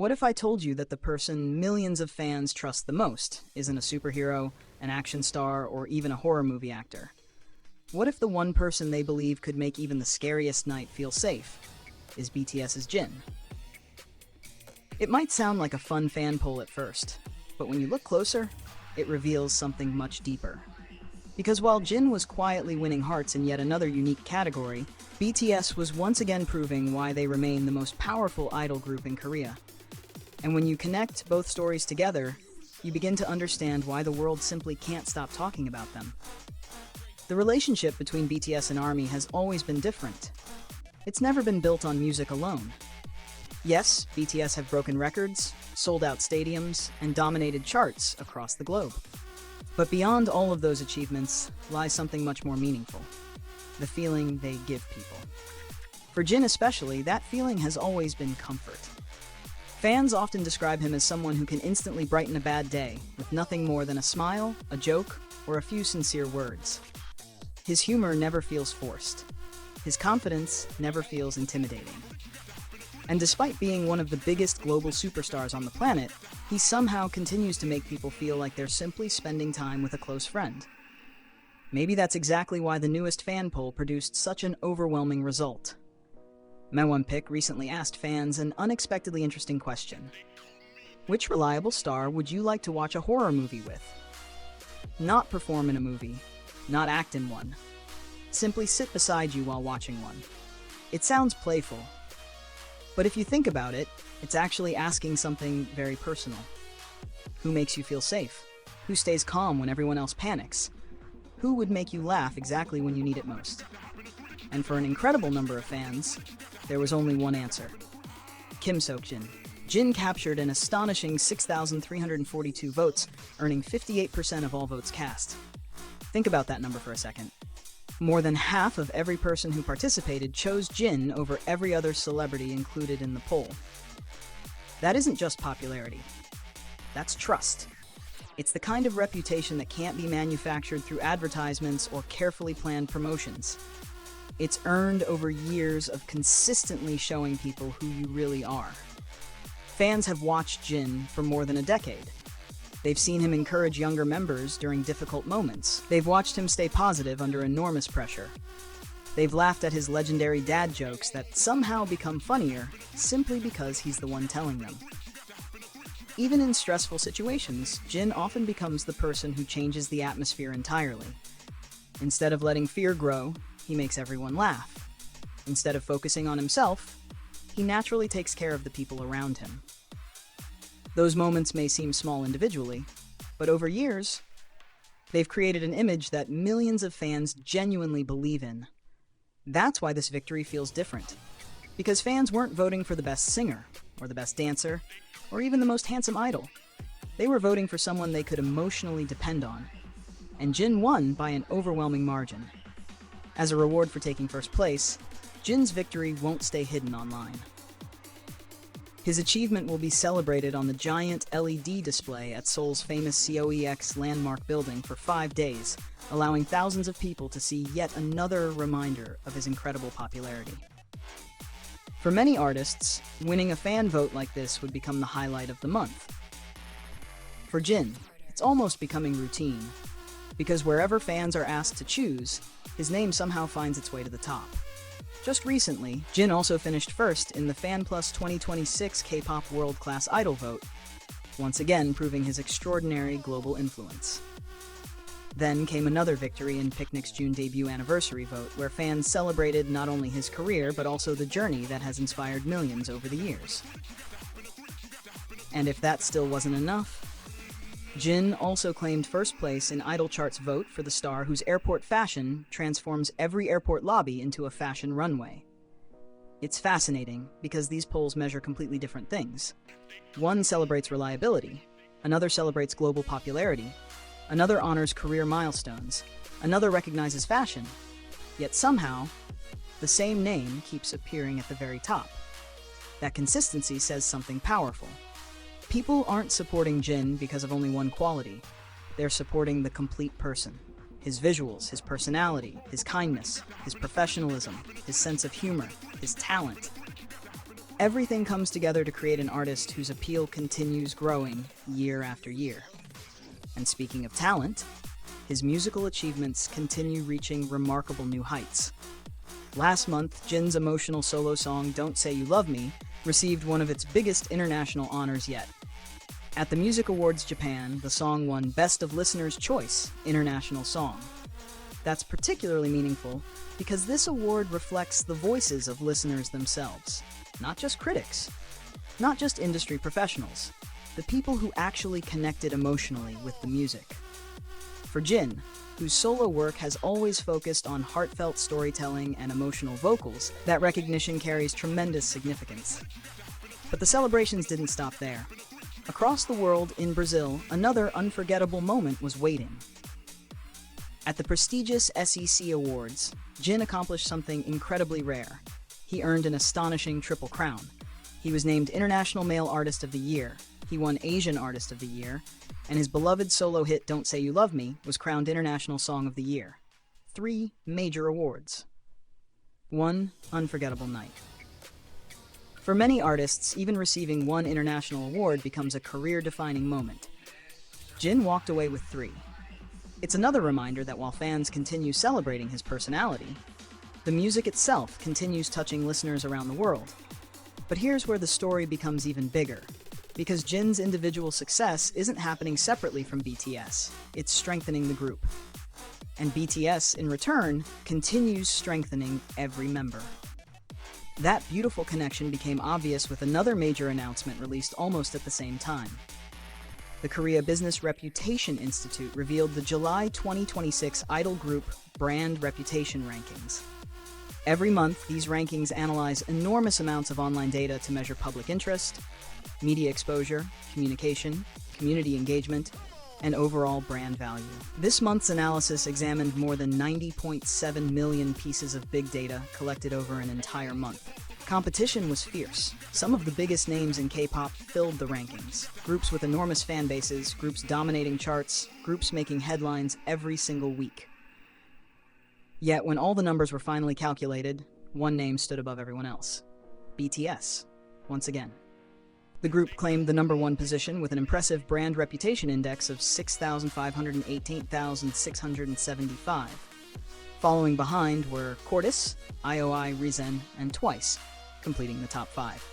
What if I told you that the person millions of fans trust the most isn't a superhero, an action star, or even a horror movie actor? What if the one person they believe could make even the scariest night feel safe is BTS's Jin? It might sound like a fun fan poll at first, but when you look closer, it reveals something much deeper. Because while Jin was quietly winning hearts in yet another unique category, BTS was once again proving why they remain the most powerful idol group in Korea. And when you connect both stories together, you begin to understand why the world simply can't stop talking about them. The relationship between BTS and ARMY has always been different. It's never been built on music alone. Yes, BTS have broken records, sold out stadiums, and dominated charts across the globe. But beyond all of those achievements lies something much more meaningful: the feeling they give people. For Jin especially, that feeling has always been comfort. Fans often describe him as someone who can instantly brighten a bad day with nothing more than a smile, a joke, or a few sincere words. His humor never feels forced. His confidence never feels intimidating. And despite being one of the biggest global superstars on the planet, he somehow continues to make people feel like they're simply spending time with a close friend. Maybe that's exactly why the newest fan poll produced such an overwhelming result. Pick recently asked fans an unexpectedly interesting question. Which reliable star would you like to watch a horror movie with? Not perform in a movie, not act in one. Simply sit beside you while watching one. It sounds playful, but if you think about it, it's actually asking something very personal. Who makes you feel safe? Who stays calm when everyone else panics? Who would make you laugh exactly when you need it most? And for an incredible number of fans, there was only one answer: Kim Seokjin. Jin captured an astonishing 6,342 votes, earning 58% of all votes cast. Think about that number for a second. More than half of every person who participated chose Jin over every other celebrity included in the poll. That isn't just popularity. That's trust. It's the kind of reputation that can't be manufactured through advertisements or carefully planned promotions. It's earned over years of consistently showing people who you really are. Fans have watched Jin for more than a decade. They've seen him encourage younger members during difficult moments. They've watched him stay positive under enormous pressure. They've laughed at his legendary dad jokes that somehow become funnier simply because he's the one telling them. Even in stressful situations, Jin often becomes the person who changes the atmosphere entirely. Instead of letting fear grow, he makes everyone laugh. Instead of focusing on himself, he naturally takes care of the people around him. Those moments may seem small individually, but over years, they've created an image that millions of fans genuinely believe in. That's why this victory feels different. Because fans weren't voting for the best singer, or the best dancer, or even the most handsome idol. They were voting for someone they could emotionally depend on. And Jin won by an overwhelming margin. As a reward for taking first place, Jin's victory won't stay hidden online. His achievement will be celebrated on the giant LED display at Seoul's famous COEX landmark building for 5 days, allowing thousands of people to see yet another reminder of his incredible popularity. For many artists, winning a fan vote like this would become the highlight of the month. For Jin, it's almost becoming routine, because wherever fans are asked to choose, his name somehow finds its way to the top. Just recently, Jin also finished first in the FanPlus 2026 K-pop World Class Idol vote, once again proving his extraordinary global influence. Then came another victory in Picnic's June debut anniversary vote, where fans celebrated not only his career but also the journey that has inspired millions over the years. And if that still wasn't enough, Jin also claimed first place in Idol Chart's vote for the star whose airport fashion transforms every airport lobby into a fashion runway. It's fascinating because these polls measure completely different things. One celebrates reliability, another celebrates global popularity, another honors career milestones, another recognizes fashion, yet somehow, the same name keeps appearing at the very top. That consistency says something powerful. People aren't supporting Jin because of only one quality. They're supporting the complete person. His visuals, his personality, his kindness, his professionalism, his sense of humor, his talent. Everything comes together to create an artist whose appeal continues growing year after year. And speaking of talent, his musical achievements continue reaching remarkable new heights. Last month, Jin's emotional solo song Don't Say You Love Me received one of its biggest international honors yet. At the Music Awards Japan, the song won Best of Listener's Choice International Song. That's particularly meaningful because this award reflects the voices of listeners themselves, not just critics, not just industry professionals, the people who actually connected emotionally with the music. For Jin, whose solo work has always focused on heartfelt storytelling and emotional vocals, that recognition carries tremendous significance. But the celebrations didn't stop there. Across the world, in Brazil, another unforgettable moment was waiting. At the prestigious SEC Awards, Jin accomplished something incredibly rare. He earned an astonishing triple crown. He was named International Male Artist of the Year, he won Asian Artist of the Year, and his beloved solo hit Don't Say You Love Me was crowned International Song of the Year. 3 major awards. One unforgettable night. For many artists, even receiving one international award becomes a career-defining moment. Jin walked away with 3. It's another reminder that while fans continue celebrating his personality, the music itself continues touching listeners around the world. But here's where the story becomes even bigger. Because Jin's individual success isn't happening separately from BTS, it's strengthening the group. And BTS, in return, continues strengthening every member. That beautiful connection became obvious with another major announcement released almost at the same time. The Korea Business Reputation Institute revealed the July 2026 idol group brand reputation rankings. Every month, these rankings analyze enormous amounts of online data to measure public interest, media exposure, communication, community engagement, and overall brand value. This month's analysis examined more than 90.7 million pieces of big data collected over an entire month. Competition was fierce. Some of the biggest names in K-pop filled the rankings. Groups with enormous fan bases, groups dominating charts, groups making headlines every single week. Yet when all the numbers were finally calculated, one name stood above everyone else. BTS, once again. The group claimed the #1 position with an impressive brand reputation index of 6,518,675. Following behind were Cordis, IOI, Risen, and Twice, completing the top 5.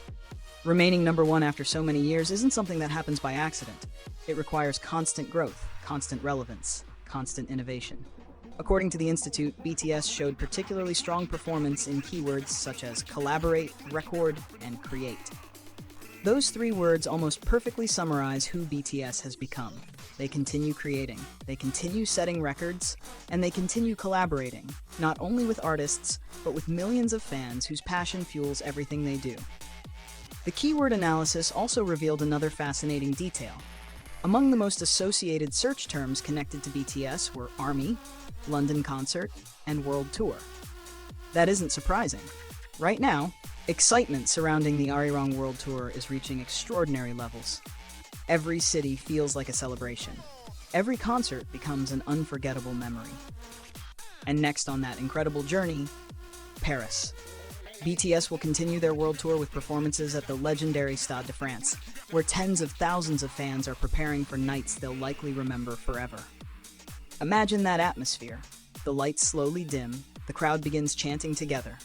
Remaining #1 after so many years isn't something that happens by accident. It requires constant growth, constant relevance, constant innovation. According to the Institute, BTS showed particularly strong performance in keywords such as collaborate, record, and create. Those 3 words almost perfectly summarize who BTS has become. They continue creating, they continue setting records, and they continue collaborating, not only with artists, but with millions of fans whose passion fuels everything they do. The keyword analysis also revealed another fascinating detail. Among the most associated search terms connected to BTS were ARMY, London concert, and world tour. That isn't surprising. Right now, excitement surrounding the Arirang World Tour is reaching extraordinary levels. Every city feels like a celebration. Every concert becomes an unforgettable memory. And next on that incredible journey, Paris. BTS will continue their world tour with performances at the legendary Stade de France, where tens of thousands of fans are preparing for nights they'll likely remember forever. Imagine that atmosphere. The lights slowly dim, the crowd begins chanting together.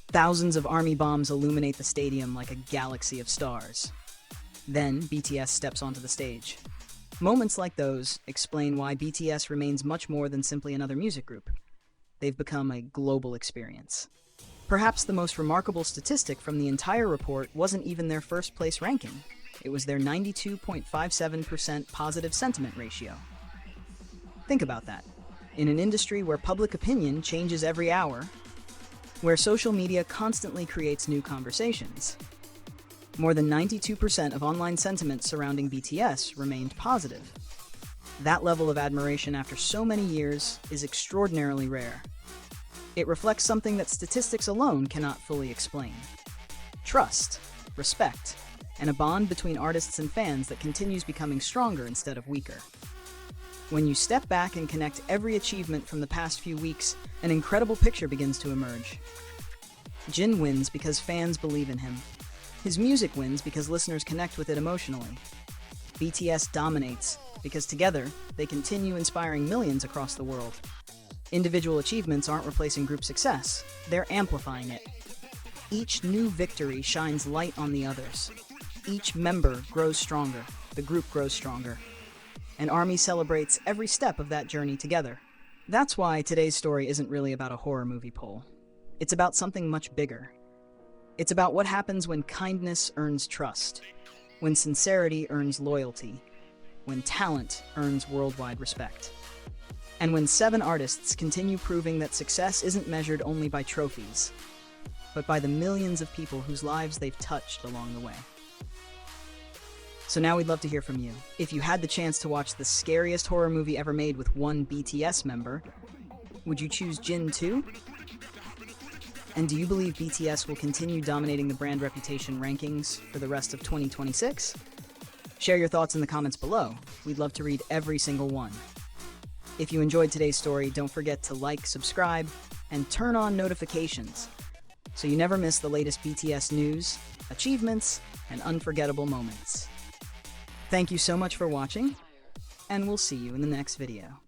Thousands of army bombs illuminate the stadium like a galaxy of stars. Then, BTS steps onto the stage. Moments like those explain why BTS remains much more than simply another music group. They've become a global experience. Perhaps the most remarkable statistic from the entire report wasn't even their first-place ranking. It was their 92.57% positive sentiment ratio. Think about that. In an industry where public opinion changes every hour, where social media constantly creates new conversations, more than 92% of online sentiment surrounding BTS remained positive. That level of admiration after so many years is extraordinarily rare. It reflects something that statistics alone cannot fully explain. Trust, respect, and a bond between artists and fans that continues becoming stronger instead of weaker. When you step back and connect every achievement from the past few weeks, an incredible picture begins to emerge. Jin wins because fans believe in him. His music wins because listeners connect with it emotionally. BTS dominates because together they continue inspiring millions across the world. Individual achievements aren't replacing group success, they're amplifying it. Each new victory shines light on the others. Each member grows stronger, the group grows stronger. And ARMY celebrates every step of that journey together. That's why today's story isn't really about a horror movie poll. It's about something much bigger. It's about what happens when kindness earns trust, when sincerity earns loyalty, when talent earns worldwide respect, and when 7 artists continue proving that success isn't measured only by trophies, but by the millions of people whose lives they've touched along the way. So now we'd love to hear from you. If you had the chance to watch the scariest horror movie ever made with one BTS member, would you choose Jin too? And do you believe BTS will continue dominating the brand reputation rankings for the rest of 2026? Share your thoughts in the comments below. We'd love to read every single one. If you enjoyed today's story, don't forget to like, subscribe, and turn on notifications so you never miss the latest BTS news, achievements, and unforgettable moments. Thank you so much for watching, and we'll see you in the next video.